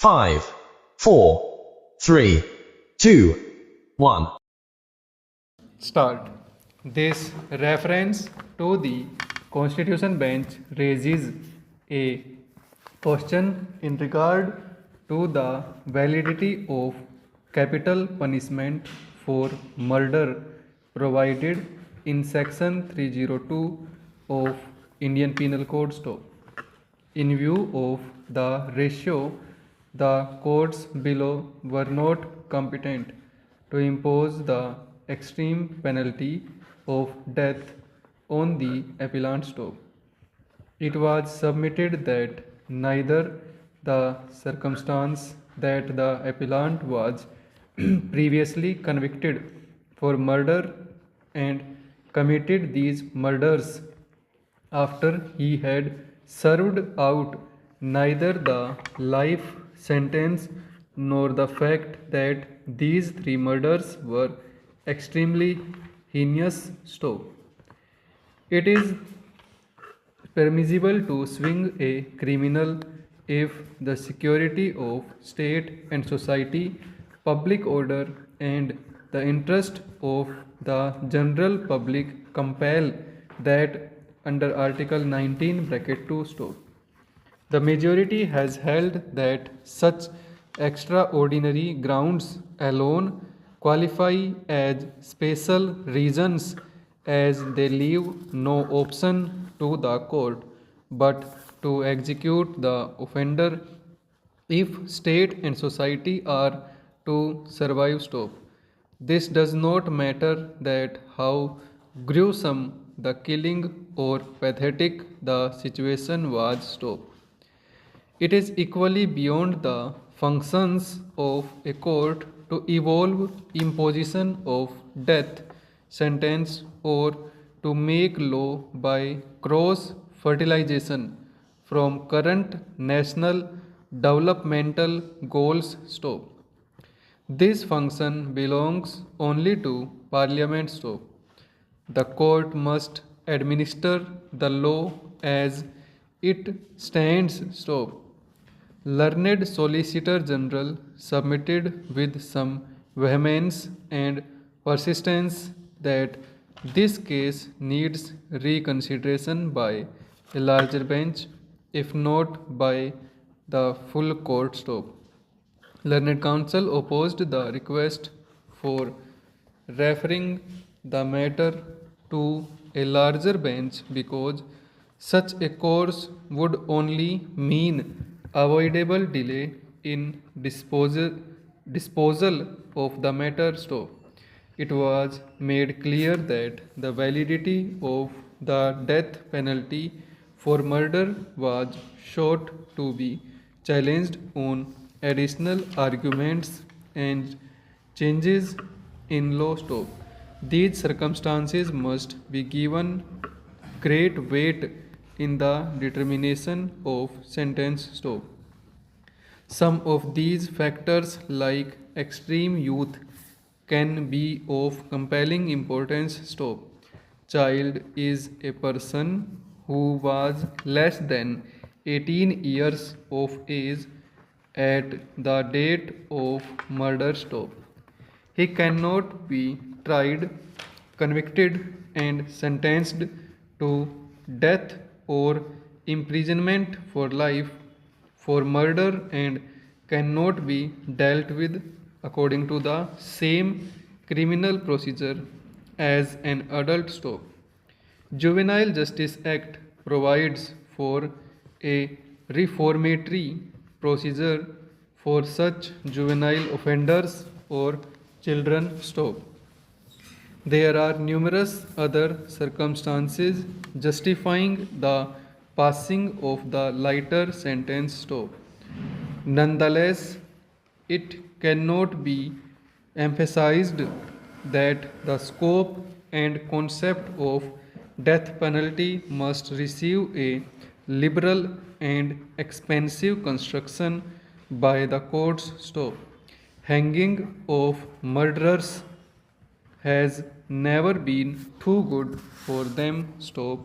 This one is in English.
5, 4, 3, 2, 1. Start. This reference to the Constitution bench raises a question in regard to the validity of capital punishment for murder provided in section 302 of Indian Penal Code Stop. In view of the ratio, the courts below were not competent to impose the extreme penalty of death on the appellant stop. It was submitted that neither the circumstance that the appellant was previously convicted for murder and committed these murders after he had served out neither the life sentence nor the fact that these three murders were extremely heinous stop. It is permissible to swing a criminal if the security of state and society, public order, and the interest of the general public compel that under Article 19 bracket 2 stop. The majority has held that such extraordinary grounds alone qualify as special reasons as they leave no option to the court but to execute the offender if state and society are to survive stop. This does not matter that how gruesome the killing or pathetic the situation was stop. It is equally beyond the functions of a court to evolve imposition of death sentence or to make law by cross fertilization from current national developmental goals stop. This function belongs only to Parliament stop. The court must administer the law as it stands stop. Learned Solicitor General submitted with some vehemence and persistence that this case needs reconsideration by a larger bench, if not by the full court stop. Learned Counsel opposed the request for referring the matter to a larger bench because such a course would only mean avoidable delay in disposal of the matter stop. It was made clear that the validity of the death penalty for murder was sought to be challenged on additional arguments and changes in law stop. These circumstances must be given great weight in the determination of sentence stop. Some of these factors, like extreme youth, can be of compelling importance stop. Child is a person who was less than 18 years of age at the date of murder stop. He cannot be tried, convicted, and sentenced to death or imprisonment for life for murder and cannot be dealt with according to the same criminal procedure as an adult stop. Juvenile Justice Act provides for a reformatory procedure for such juvenile offenders or children stop. There are numerous other circumstances justifying the passing of the lighter sentence stop. Nonetheless, it cannot be emphasized that the scope and concept of death penalty must receive a liberal and expensive construction by the courts stop. Hanging of murderers has never been too good for them stop.